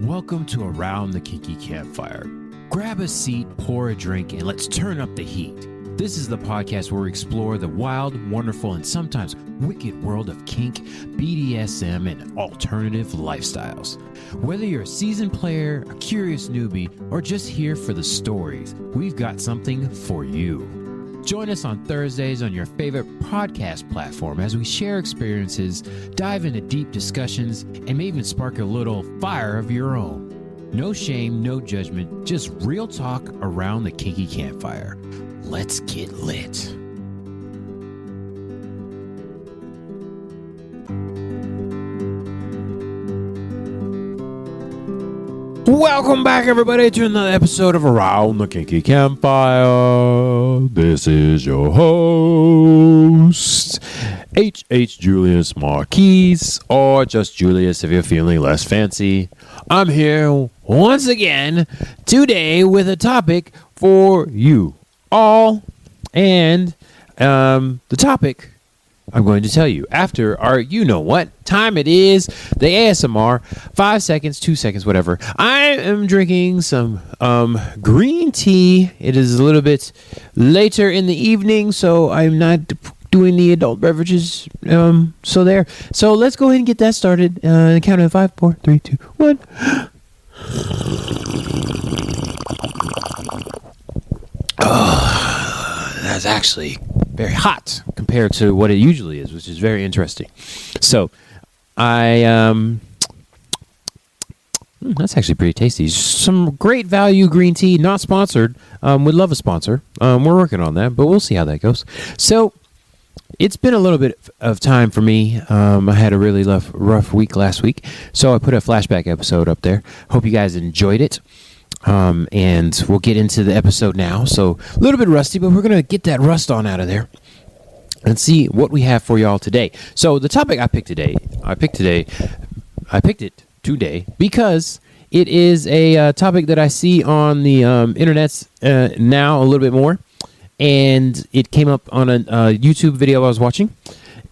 Welcome to Around the Kinky Campfire. Grab a seat, pour a drink, and let's turn up the heat. This is the podcast where we explore the wild, wonderful, and sometimes wicked world of kink, BDSM, and alternative lifestyles. Whether you're a seasoned player, a curious newbie, or just here for the stories, we've got something for you. Join us on Thursdays on your favorite podcast platform as we share experiences, dive into deep discussions, and may even spark a little fire of your own. No shame, no judgment, just real talk around the kinky campfire. Let's get lit. Welcome back, everybody, to another episode of Around the Kinky Campfire. This is your host, H.H. Julius Marquise, or just Julius if you're feeling less fancy. I'm here once again today with a topic for you all, and the topic I'm going to tell you after our you-know-what time it is, the ASMR, 5 seconds, 2 seconds, whatever. I am drinking some green tea. It is a little bit later in the evening, so I'm not doing the adult beverages. So let's go ahead and get that started. Count of 5, 4, 3, 2, 1. That's actually very hot compared to what it usually is, which is very interesting. So that's actually pretty tasty. Some great value green tea, not sponsored. Would love a sponsor. We're working on that, but we'll see how that goes. So it's been a little bit of time for me. I had a really rough week last week, so I put a flashback episode up there. Hope you guys enjoyed it. And we'll get into the episode now. So a little bit rusty, but we're going to get that rust on out of there and see what we have for y'all today. So the topic I picked it today because it is a topic that I see on the internets now a little bit more. And it came up on a YouTube video I was watching.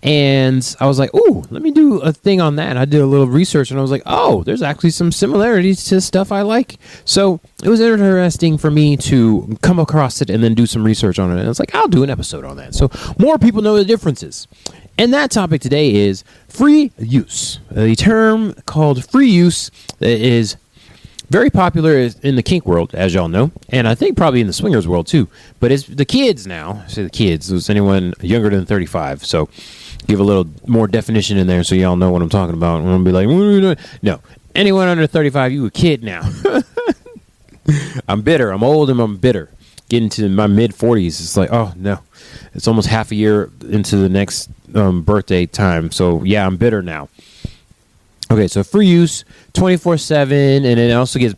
And I was like, ooh, let me do a thing on that. And I did a little research, and I was like, oh, there's actually some similarities to stuff I like. So it was interesting for me to come across it and then do some research on it. And I was like, I'll do an episode on that, so more people know the differences. And that topic today is free use. The term called free use is very popular in the kink world, as y'all know, and I think probably in the swingers world too. But it's the kids now. I say the kids. It's anyone younger than 35. So give a little more definition in there so y'all know what I'm talking about. I'm gonna be like, no, anyone under 35, you a kid now. I'm bitter. I'm old and I'm bitter. Getting to my mid 40s, it's like, oh no, it's almost half a year into the next birthday time. So yeah, I'm bitter now. Okay, so free use, 24/7, and it also gets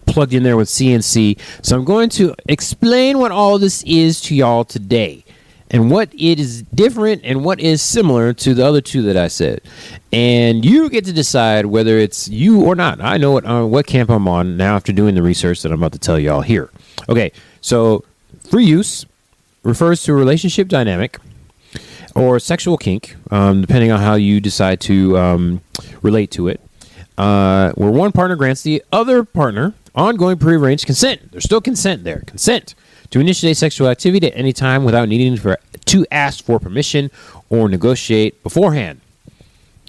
plugged in there with CNC. So I'm going to explain what all this is to y'all today, and what it is different and what is similar to the other two that I said. And you get to decide whether it's you or not. I know what camp I'm on now after doing the research that I'm about to tell y'all here. Okay, so free use refers to a relationship dynamic or sexual kink, depending on how you decide to relate to it, where one partner grants the other partner ongoing prearranged consent. There's still consent there. Consent to initiate sexual activity at any time without needing to ask for permission or negotiate beforehand.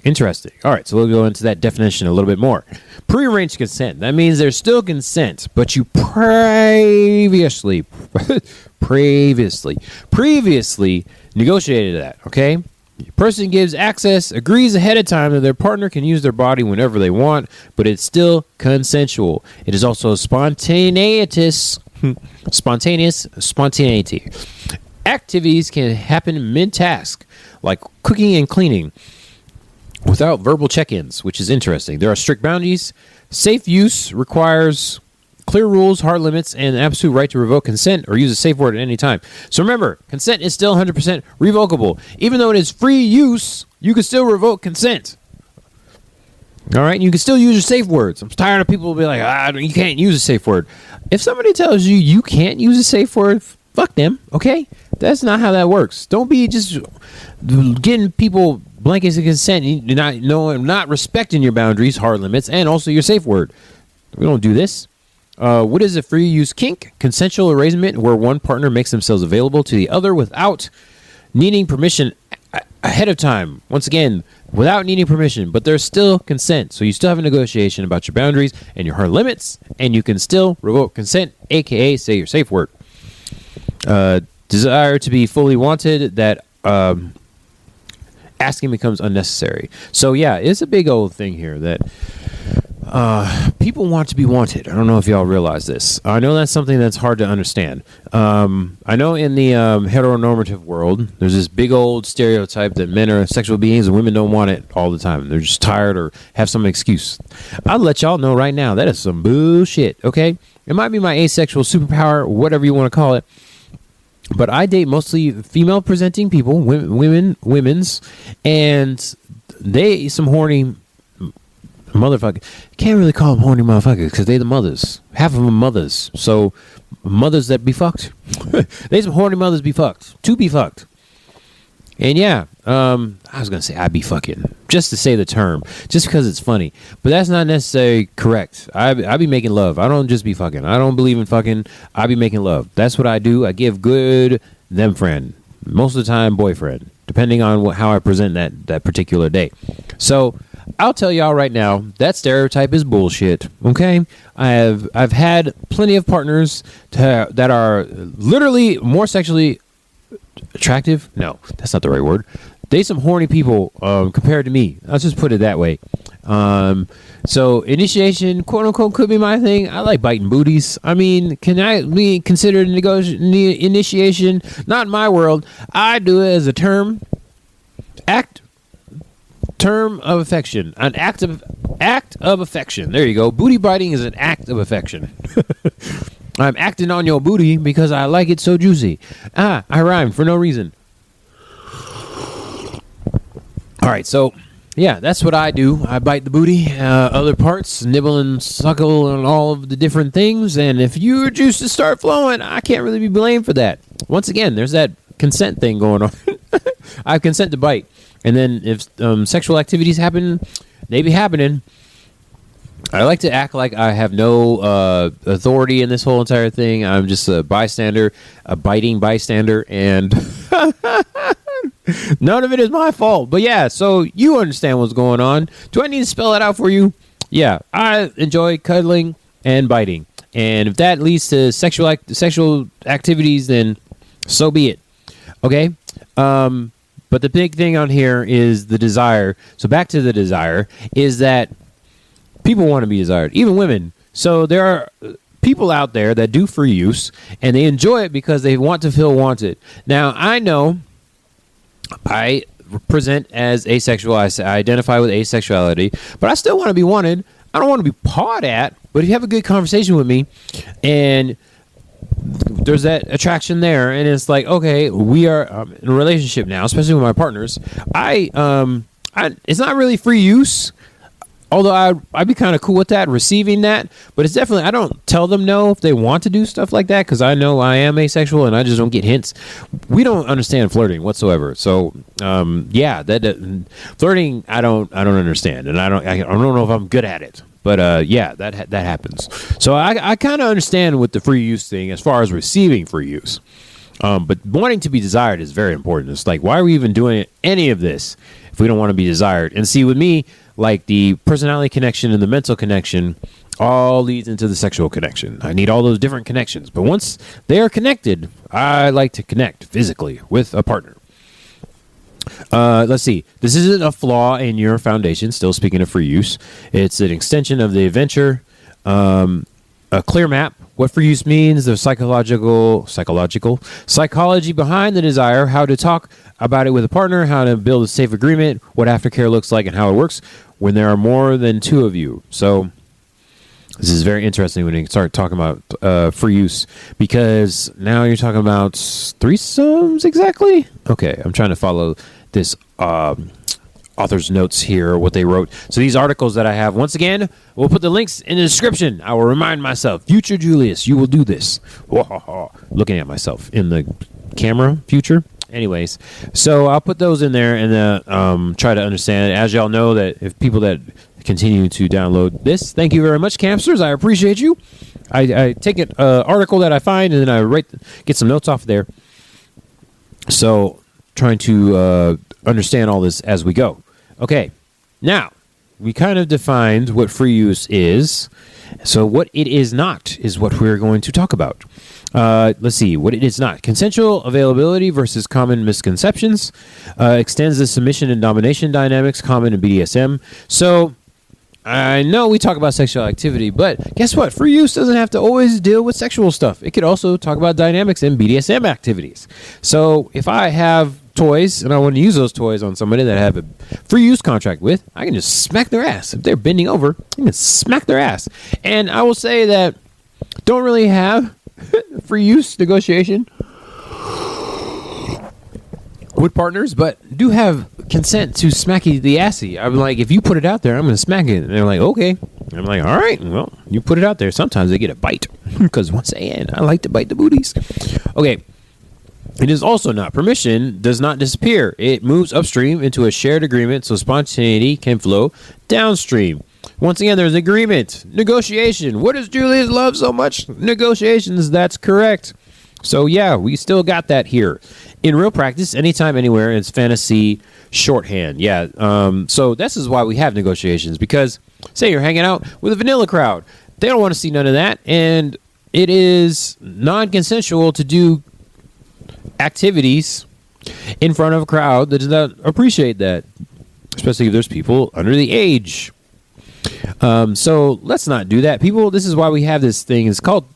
Interesting. All right, so we'll go into that definition a little bit more. Prearranged consent. That means there's still consent, but you previously negotiated that, okay? The person gives access, agrees ahead of time that their partner can use their body whenever they want, but it's still consensual. It is also spontaneity. Activities can happen mid-task, like cooking and cleaning, without verbal check-ins, which is interesting. There are strict boundaries. Safe use requires clear rules, hard limits, and the absolute right to revoke consent or use a safe word at any time. So remember, consent is still 100% revocable. Even though it is free use, you can still revoke consent. All right? You can still use your safe words. I'm tired of people being like, you can't use a safe word. If somebody tells you you can't use a safe word, fuck them, okay? That's not how that works. Don't be just getting people blankets of consent, you're not respecting your boundaries, hard limits, and also your safe word. We don't do this. What is a free use kink? Consensual arrangement where one partner makes themselves available to the other without needing permission ahead of time. Once again, without needing permission, but there's still consent. So you still have a negotiation about your boundaries and your hard limits, and you can still revoke consent, aka say your safe word. Desire to be fully wanted, that asking becomes unnecessary. So yeah, it's a big old thing here that people want to be wanted. I don't know if y'all realize this. I know that's something that's hard to understand. I know in the heteronormative world, there's this big old stereotype that men are sexual beings and women don't want it all the time. They're just tired or have some excuse. I'll let y'all know right now, that is some bullshit, okay? It might be my asexual superpower, whatever you want to call it. But I date mostly female-presenting people, women's, and they some horny motherfucker. Can't really call them horny motherfuckers because they the mothers. Half of them mothers. So mothers that be fucked. They some horny mothers be fucked. To be fucked. And yeah, I was gonna say I be fucking just to say the term, just because it's funny. But that's not necessarily correct. I be making love. I don't just be fucking. I don't believe in fucking. I be making love. That's what I do. I give good them friend. Most of the time boyfriend, depending on how I present that particular day. So I'll tell y'all right now, that stereotype is bullshit. Okay, I've had plenty of partners that are literally more sexually attractive. No, that's not the right word. They some horny people compared to me. I'll just put it that way. So initiation, quote unquote, could be my thing. I like biting booties. I mean, can I be considered initiation? Not in my world. I do it as a term of affection. An act of affection. There you go. Booty biting is an act of affection. I'm acting on your booty because I like it so juicy. I rhymed for no reason. All right, so yeah, that's what I do. I bite the booty, other parts, nibble and suckle and all of the different things. And if your juices start flowing, I can't really be blamed for that. Once again, there's that consent thing going on. I consent to bite. And then if sexual activities happen, they be happening. I like to act like I have no authority in this whole entire thing. I'm just a bystander, a biting bystander, and none of it is my fault. But yeah, so you understand what's going on. Do I need to spell it out for you? Yeah, I enjoy cuddling and biting. And if that leads to sexual activities, then so be it. Okay? But the big thing on here is the desire. So back to the desire is that people want to be desired, even women. So there are people out there that do free use, and they enjoy it because they want to feel wanted. Now, I know I present as asexual. I identify with asexuality, but I still want to be wanted. I don't want to be pawed at, but if you have a good conversation with me and there's that attraction there, and it's like, okay, we are in a relationship now, especially with my partners. It's not really free use, although I'd be kind of cool with that, receiving that. But it's definitely, I don't tell them no if they want to do stuff like that, because I know I am asexual and I just don't get hints. We don't understand flirting whatsoever. So yeah, that flirting I don't understand, and I don't know if I'm good at it. But yeah, that happens. So I kind of understand with the free use thing as far as receiving free use. But wanting to be desired is very important. It's like, why are we even doing any of this if we don't want to be desired? And see, with me, like the personality connection and the mental connection all leads into the sexual connection. I need all those different connections. But once they are connected, I like to connect physically with a partner. Let's see. This isn't a flaw in your foundation. Still speaking of free use, it's an extension of the adventure. A clear map. What free use means. The psychology behind the desire. How to talk about it with a partner. How to build a safe agreement. What aftercare looks like and how it works when there are more than two of you. So this is very interesting when you start talking about free use, because now you're talking about threesomes exactly. Okay, I'm trying to follow this author's notes here, what they wrote. So these articles that I have, once again, we'll put the links in the description. I will remind myself, future Julius, you will do this. Looking at myself in the camera, future. Anyways, so I'll put those in there and try to understand it. As y'all know, that if people that continue to download this, thank you very much, Campsters. I appreciate you. I take an article that I find and then I get some notes off there. So trying to understand all this as we go. Okay, now we kind of defined what free use is. So what it is not is what we're going to talk about. Let's see what it is not. Consensual availability versus common misconceptions. Extends the submission and domination dynamics common in BDSM. So I know we talk about sexual activity, but guess what? Free use doesn't have to always deal with sexual stuff. It could also talk about dynamics and BDSM activities. So if I have toys and I want to use those toys on somebody that I have a free use contract with, I can just smack their ass. If they're bending over, I can smack their ass. And I will say that don't really have free use negotiation with partners, but do have consent to smacky the assy. I'm like, if you put it out there, I'm going to smack it. And they're like, okay. And I'm like, all right, well, you put it out there. Sometimes they get a bite because once again, I like to bite the booties. Okay. It is also not. Permission does not disappear. It moves upstream into a shared agreement, so spontaneity can flow downstream. Once again, there's agreement. Negotiation. What does Julius love so much? Negotiations. That's correct. So, yeah, we still got that here. In real practice, anytime, anywhere, it's fantasy shorthand. Yeah, so this is why we have negotiations, because say you're hanging out with a vanilla crowd. They don't want to see none of that, and it is non-consensual to do activities in front of a crowd that does not appreciate that, especially if there's people under the age. So let's not do that. People, this is why we have this thing. It's called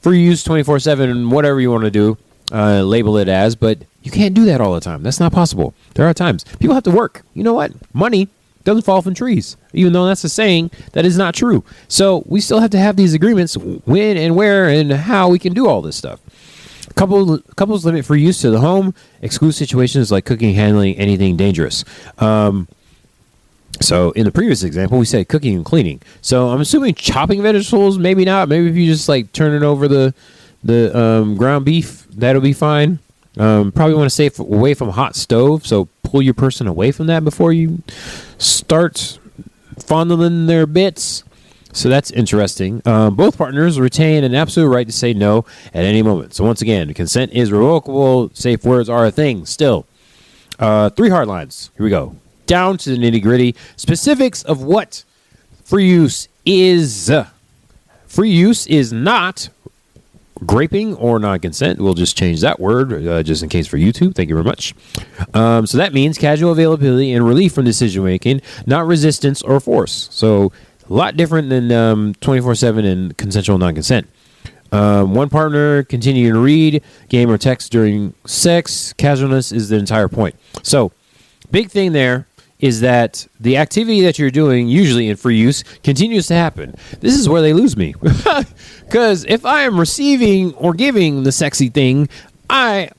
free use 24/7 and whatever you want to do, label it as, but you can't do that all the time. That's not possible. There are times people have to work. You know what? Money doesn't fall from trees, even though that's a saying that is not true. So we still have to have these agreements when and where and how we can do all this stuff. Couples limit free use to the home, exclude situations like cooking, handling, anything dangerous. So in the previous example, we said cooking and cleaning. So I'm assuming chopping vegetables, maybe not. Maybe if you just like turn it over the ground beef, that'll be fine. Probably want to stay away from hot stove. So pull your person away from that before you start fondling their bits. So that's interesting. Both partners retain an absolute right to say no at any moment. So once again, consent is revocable. Safe words are a thing still. 3 hard lines. Here we go. Down to the nitty gritty. Specifics of what free use is. Free use is not graping or non-consent. We'll just change that word just in case for YouTube. Thank you very much. So that means casual availability and relief from decision making, not resistance or force. So a lot different than 24/7 and consensual non-consent. One partner continuing to read, game, or text during sex. Casualness is the entire point. So big thing there is that the activity that you're doing, usually in free use, continues to happen. This is where they lose me. Because if I am receiving or giving the sexy thing, I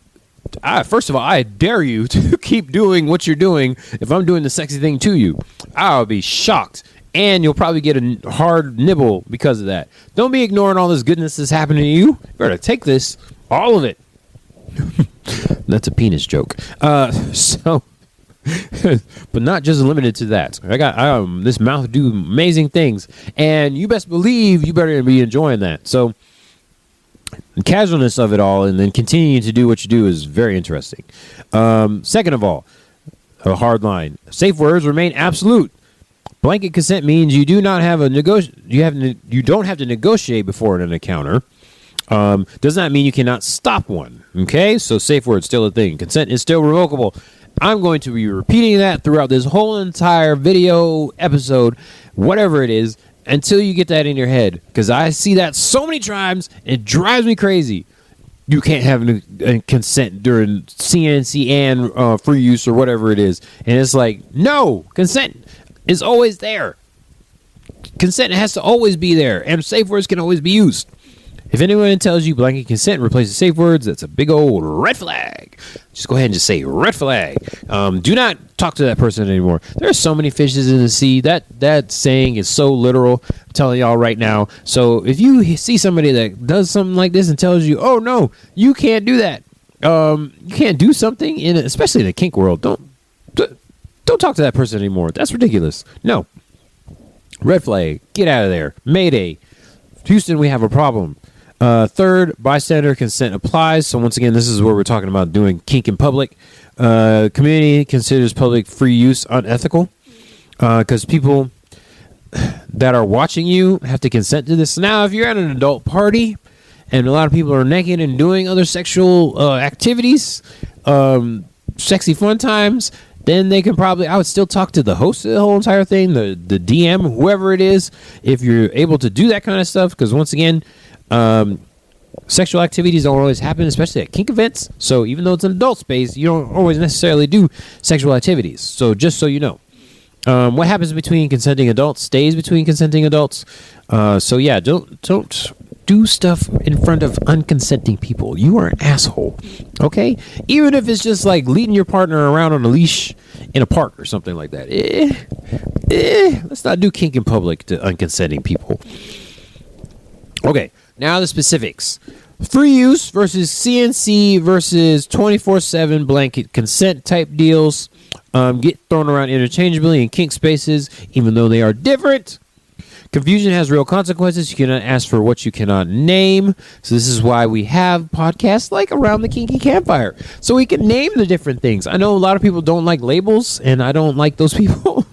first of all, I dare you to keep doing what you're doing if I'm doing the sexy thing to you. I'll be shocked. And you'll probably get a hard nibble because of that. Don't be ignoring all this goodness that's happening to you. You better take this, all of it. That's a penis joke. But not just limited to that. I got this mouth do amazing things, and you best believe you better be enjoying that. So the casualness of it all, and then continuing to do what you do is very interesting. Second of all, a hard line. Safe words remain absolute. Blanket consent means you do not have you don't have to negotiate before an encounter. Does not mean you cannot stop one. Okay, so safe word still a thing. Consent is still revocable. I'm going to be repeating that throughout this whole entire video episode, whatever it is, until you get that in your head. Because I see that so many times, it drives me crazy. You can't have a consent during CNC and free use or whatever it is. And it's like, no, consent is always there. Consent has to always be there, and safe words can always be used. If anyone tells you blanket consent replaces safe words, that's a big old red flag. Just go ahead and just say red flag. Do not talk to that person anymore. There are so many fishes in the sea. That saying is so literal. I'm telling y'all right now. So if you see somebody that does something like this and tells you, oh no, you can't do that, you can't do something especially in the kink world. Don't talk to that person anymore. That's ridiculous. No. Red flag. Get out of there. Mayday. Houston, we have a problem. Third, bystander consent applies. So once again, this is where we're talking about doing kink in public. Community considers public free use unethical because people that are watching you have to consent to this. Now, if you're at an adult party and a lot of people are naked and doing other sexual activities, sexy fun times, then they can probably, I would still talk to the host of the whole entire thing, the DM, whoever it is, if you're able to do that kind of stuff. Because once again, sexual activities don't always happen, especially at kink events. So even though it's an adult space, you don't always necessarily do sexual activities. So just so you know. What happens between consenting adults stays between consenting adults. So yeah, don't do stuff in front of unconsenting people. You are an asshole. Okay? Even if it's just like leading your partner around on a leash in a park or something like that. Let's not do kink in public to unconsenting people. Okay, now the specifics. Free use versus CNC versus 24/7 blanket consent type deals get thrown around interchangeably in kink spaces, even though they are different. Confusion has real consequences. You cannot ask for what you cannot name. So this is why we have podcasts like Around the Kinky Campfire, so we can name the different things. I know a lot of people don't like labels, and I don't like those people.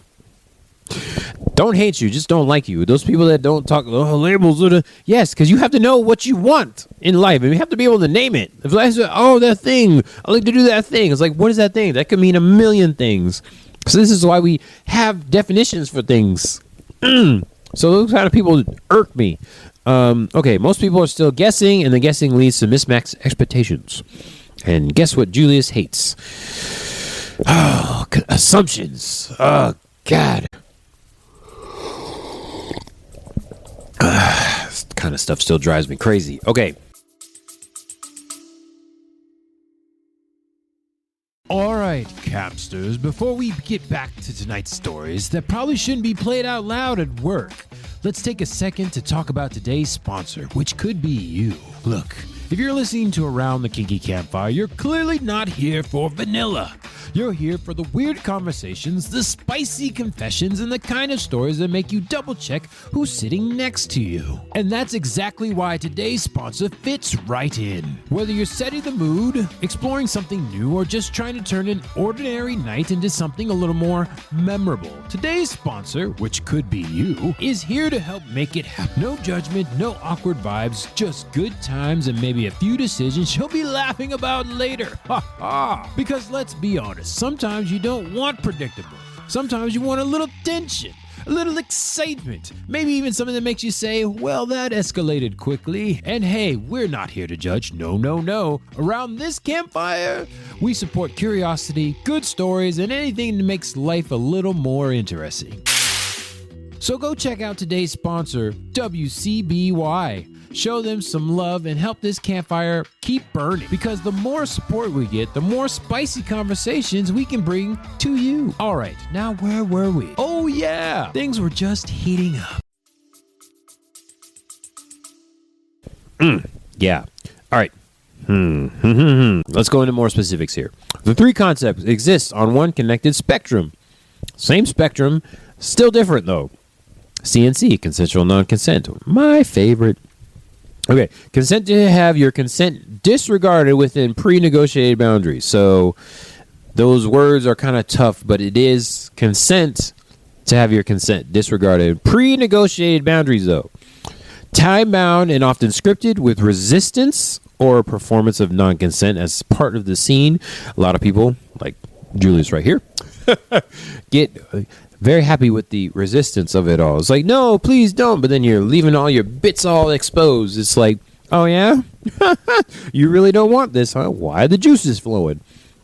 Don't hate you, just don't like you. Those people that don't talk labels. Yes, because you have to know what you want in life, and you have to be able to name it. If I say, that thing, I like to do that thing. It's like, what is that thing? That could mean a million things. So this is why we have definitions for things. So those kind of people irk me. Okay, most people are still guessing, and the guessing leads to mismatched expectations. And guess what Julius hates? Oh, assumptions. Oh, God. This kind of stuff still drives me crazy. Okay. All right, Capsters, before we get back to tonight's stories that probably shouldn't be played out loud at work, let's take a second to talk about today's sponsor, which could be you. Look, if you're listening to Around the Kinky Campfire, you're clearly not here for vanilla. You're here for the weird conversations, the spicy confessions, and the kind of stories that make you double check who's sitting next to you. And that's exactly why today's sponsor fits right in. Whether you're setting the mood, exploring something new, or just trying to turn an ordinary night into something a little more memorable, today's sponsor, which could be you, is here to help make it happen. No judgment, no awkward vibes, just good times and maybe a few decisions you'll be laughing about later. Ha ha! Because let's be honest, sometimes you don't want predictable. Sometimes you want a little tension, a little excitement, maybe even something that makes you say, well, that escalated quickly. And hey, we're not here to judge. No, no, no. Around this campfire, we support curiosity, good stories, and anything that makes life a little more interesting. So go check out today's sponsor, WCBY. Show them some love and help this campfire keep burning, because the more support we get, the more spicy conversations we can bring to you. All right, now where were we? Oh yeah, things were just heating up. Yeah. All right. Let's go into more specifics here. The three concepts exist on one connected spectrum. Same spectrum, still different though. CNC, consensual non-consent, my favorite. Okay, consent to have your consent disregarded within pre-negotiated boundaries. So those words are kind of tough, but it is consent to have your consent disregarded. Pre-negotiated boundaries, though. Time-bound and often scripted with resistance or performance of non-consent as part of the scene. A lot of people, like Julius right here, get very happy with the resistance of it all. It's like, no, please don't. But then you're leaving all your bits all exposed. It's like, oh, yeah? You really don't want this, huh? Why are the juices flowing?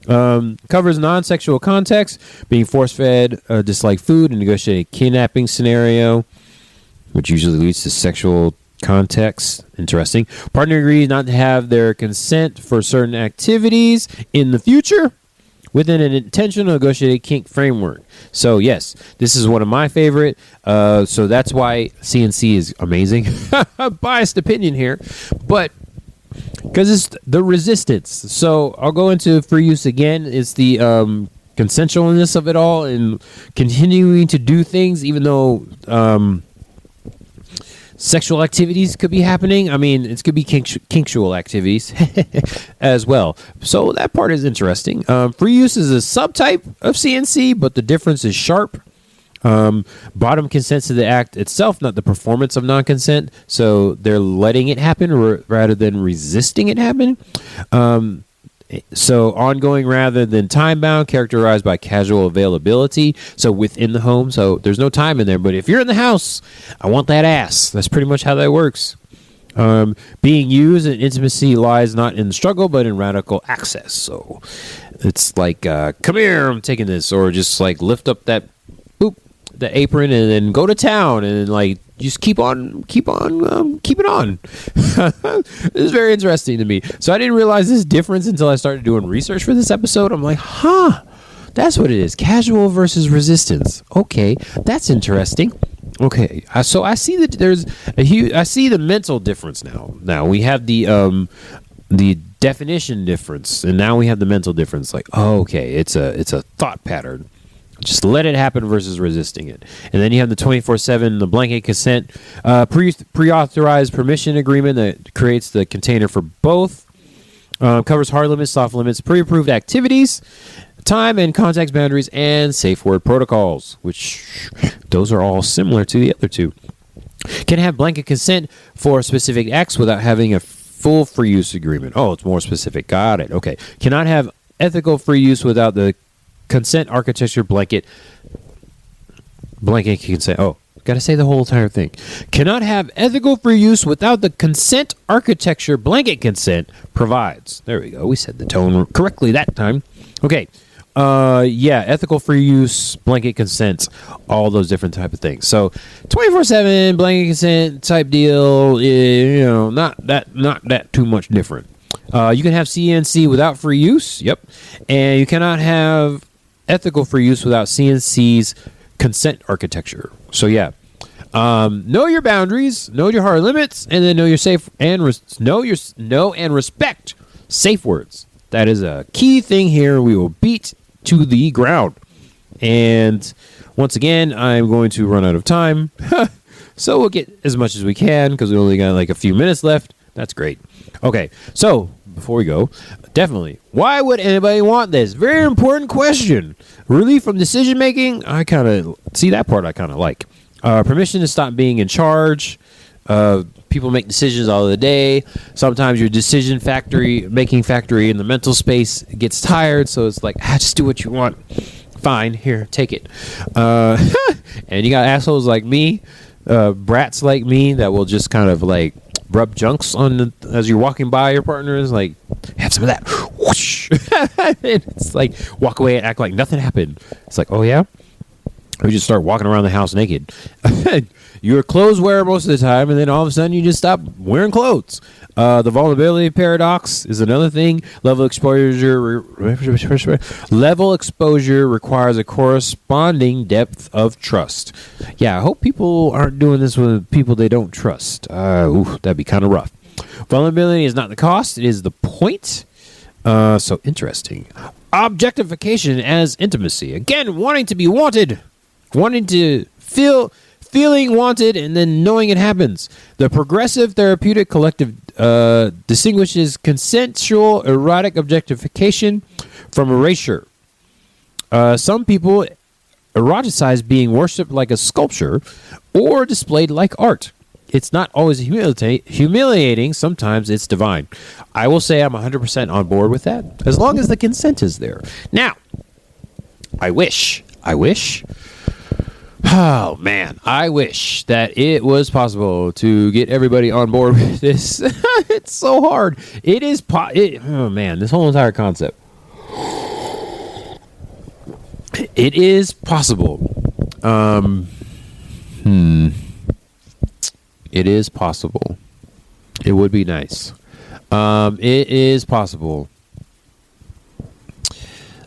Covers non-sexual context, being force-fed, disliked food, and negotiated kidnapping scenario, which usually leads to sexual context. Interesting. Partner agrees not to have their consent for certain activities in the future within an intentional negotiated kink framework. So yes, this is one of my favorite. So that's why CNC is amazing. Biased opinion here, but Because it's the resistance. So I'll go into free use again. It's the consensualness of it all and continuing to do things even though sexual activities could be happening. I mean, it could be kinksual activities as well. So that part is interesting. Free use is a subtype of CNC, but the difference is sharp. Bottom consents to the act itself, not the performance of non-consent. So they're letting it happen rather than resisting it happen. So ongoing rather than time-bound, characterized by casual availability. So within the home, so there's no time in there. But if you're in the house, I want that ass. That's pretty much how that works. Being used in intimacy lies not in the struggle, but in radical access. So it's like, come here, I'm taking this. Or just like lift up the apron and then go to town and then like just keep it on. It's very interesting to me. So I didn't realize this difference until I started doing research for this episode. I'm like, that's what it is. Casual versus resistance. Okay, that's interesting. Okay, so I see that there's I see the mental difference now. Now we have the definition difference, and now we have the mental difference. Like, okay, it's a thought pattern. Just let it happen versus resisting it. And then you have the 24/7, the blanket consent, pre-authorized permission agreement that creates the container for both. Covers hard limits, soft limits, pre-approved activities, time and context boundaries, and safe word protocols, which those are all similar to the other two. Can have blanket consent for specific acts without having a full free use agreement. Oh, it's more specific. Got it. Okay. Cannot have ethical free use without the consent architecture blanket consent. Oh, gotta say the whole entire thing. Cannot have ethical free use without the consent architecture blanket consent provides. There we go. We said the tone correctly that time. Okay. Ethical free use, blanket consent, all those different type of things. So 24/7 blanket consent type deal, not that too much different. You can have CNC without free use. Yep. And you cannot have ethical free use without CNC's consent architecture. So yeah, know your boundaries, know your hard limits, and then know your safe and know and respect safe words. That is a key thing here. We will beat to the ground. And once again, I'm going to run out of time, so we'll get as much as we can because we only got like a few minutes left. That's great. Okay, so before we go, definitely, why would anybody want this? Very important question. Relief from decision making. I kind of see that part. I kind of like permission to stop being in charge. People make decisions all of the day. Sometimes your making factory in the mental space gets tired, so it's like, just do what you want. Fine, here, take it. And you got assholes like me, brats like me that will just kind of like rub junks on as you're walking by your partners, like, have some of that. Whoosh. It's like walk away and act like nothing happened. It's like, oh yeah, or you just start walking around the house naked. You're a clothes wearer most of the time, and then all of a sudden you just stop wearing clothes. The vulnerability paradox is another thing. Level exposure requires a corresponding depth of trust. Yeah, I hope people aren't doing this with people they don't trust. That'd be kind of rough. Vulnerability is not the cost; it is the point. So interesting. Objectification as intimacy. Again, wanting to be wanted, wanting to feeling wanted, and then knowing it happens. The progressive therapeutic collective distinguishes consensual erotic objectification from erasure. Some people eroticize being worshipped like a sculpture or displayed like art. It's not always humiliating. Sometimes it's divine. I will say I'm 100% on board with that, as long as the consent is there. Now, I wish. Oh, man. I wish that it was possible to get everybody on board with this. It's so hard. It is... oh, man. This whole entire concept. It is possible. It is possible. It would be nice. It is possible.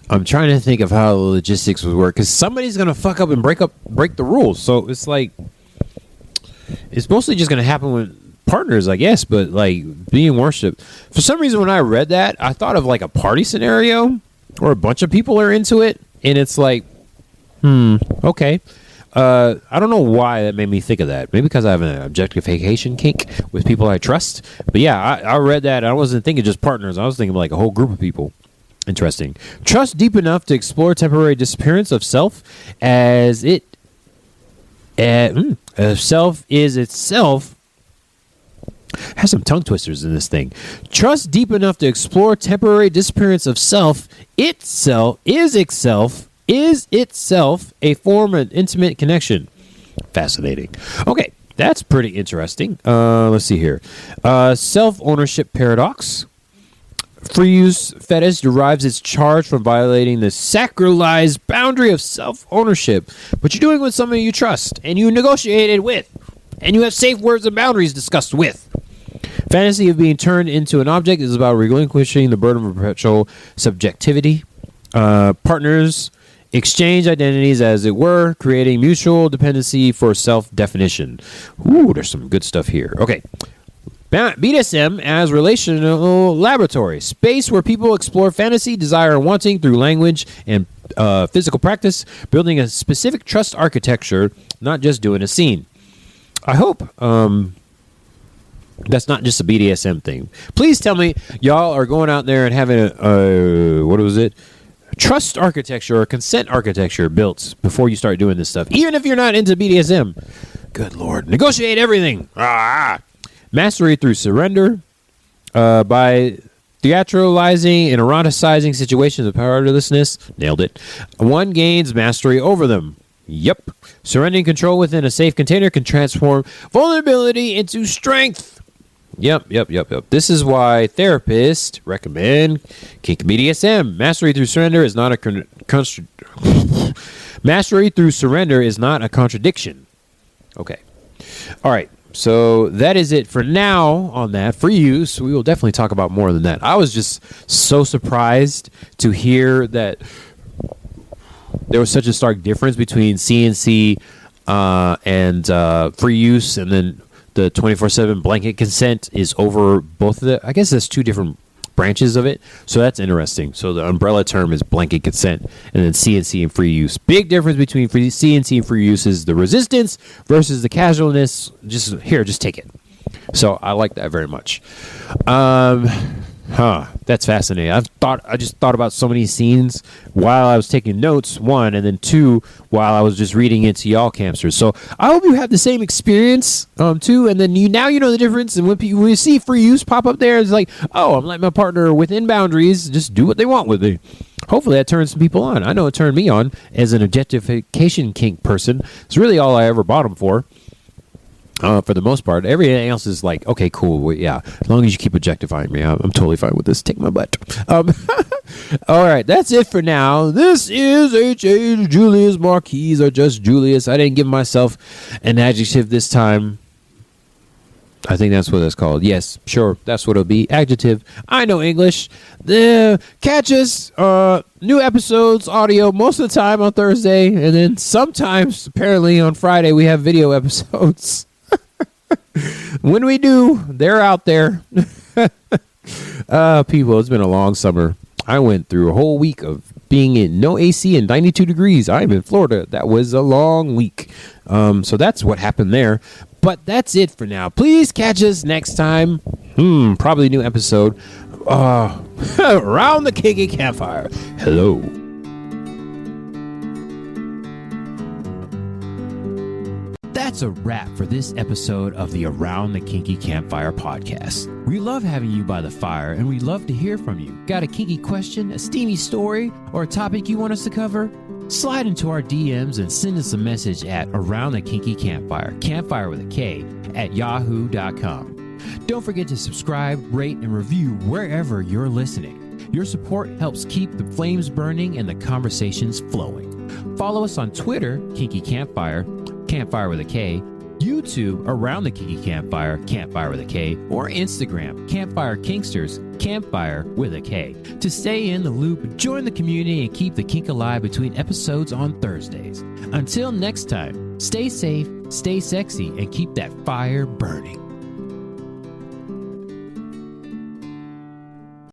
I'm trying to think of how the logistics would work, because somebody's gonna fuck up and break the rules. So it's like, it's mostly just gonna happen when partners, I guess, but like being worshipped. For some reason, when I read that, I thought of like a party scenario where a bunch of people are into it, and it's like, okay. I don't know why that made me think of that. Maybe because I have an objectification kink with people I trust. But yeah, I read that. I wasn't thinking just partners. I was thinking like a whole group of people. Interesting. Trust deep enough to explore temporary disappearance of self as it self is itself. Has some tongue twisters in this thing. Trust deep enough to explore temporary disappearance of self itself is itself a form of intimate connection. Fascinating. Okay, that's pretty interesting. Let's see here. Self-ownership paradox. Free use fetish derives its charge from violating the sacralized boundary of self-ownership, but you're doing it with someone you trust and you negotiated with, and you have safe words and boundaries discussed with. Fantasy of being turned into an object is about relinquishing the burden of perpetual subjectivity. Partners exchange identities, as it were, creating mutual dependency for self-definition. Ooh, there's some good stuff here. Okay. BDSM as relational laboratory, space where people explore fantasy, desire, and wanting through language and physical practice, building a specific trust architecture, not just doing a scene. I hope that's not just a BDSM thing. Please tell me y'all are going out there and having a what was it? Trust architecture or consent architecture built before you start doing this stuff, even if you're not into BDSM. Good Lord. Negotiate everything. Mastery through surrender by theatralizing and eroticizing situations of powerlessness. Nailed it. One gains mastery over them. Yep. Surrendering control within a safe container can transform vulnerability into strength. Yep. This is why therapists recommend kink BDSM. Mastery through surrender is not a mastery through surrender is not a contradiction. Okay. All right. So that is it for now on that. Free use, we will definitely talk about more than that. I was just so surprised to hear that there was such a stark difference between CNC and free use, and then the 24/7 blanket consent is over both of the. I guess there's two different branches of it, so that's interesting. So the umbrella term is blanket consent, and then CNC and free use. Big difference between CNC and free use is the resistance versus the casualness. Just take it. So I like that very much. That's fascinating. I just thought about so many scenes while I was taking notes, one, and then two, while I was just reading into y'all campsters. So I hope you have the same experience, too. And then you know the difference. And when you see free use pop up there, it's like, oh, I'm letting my partner within boundaries just do what they want with me. Hopefully that turns some people on. I know it turned me on as an objectification kink person. It's really all I ever bought them for the most part. Everything else is like, okay, cool. Well, yeah, as long as you keep objectifying me, I'm totally fine with this. Take my butt. All right, that's it for now. This is H.H. Julius Marquise, or just Julius. I didn't give myself an adjective this time. I think that's what it's called. Yes, sure, that's what it'll be. Adjective. I know English. Catch us. New episodes, audio, most of the time on Thursday, and then sometimes, apparently, on Friday, we have video episodes. When we do, they're out there. People, it's been a long summer. I went through a whole week of being in no AC and 92 degrees. I'm in Florida. That was a long week. So that's what happened there. But that's it for now. Please catch us next time. Probably a new episode. Around the Kinky Campfire. Hello. That's a wrap for this episode of the Around the Kinky Campfire podcast. We love having you by the fire, and we love to hear from you. Got a kinky question, a steamy story, or a topic you want us to cover? Slide into our DMs and send us a message at Around the Kinky Campfire, campfire with a K, at yahoo.com. Don't forget to subscribe, rate, and review wherever you're listening. Your support helps keep the flames burning and the conversations flowing. Follow us on Twitter, Kinky Campfire, Campfire with a K, YouTube, Around the Kinky Campfire, Campfire with a K, or Instagram, Campfire Kinksters, Campfire with a K. To stay in the loop, join the community and keep the kink alive between episodes on Thursdays. Until next time, stay safe, stay sexy, and keep that fire burning.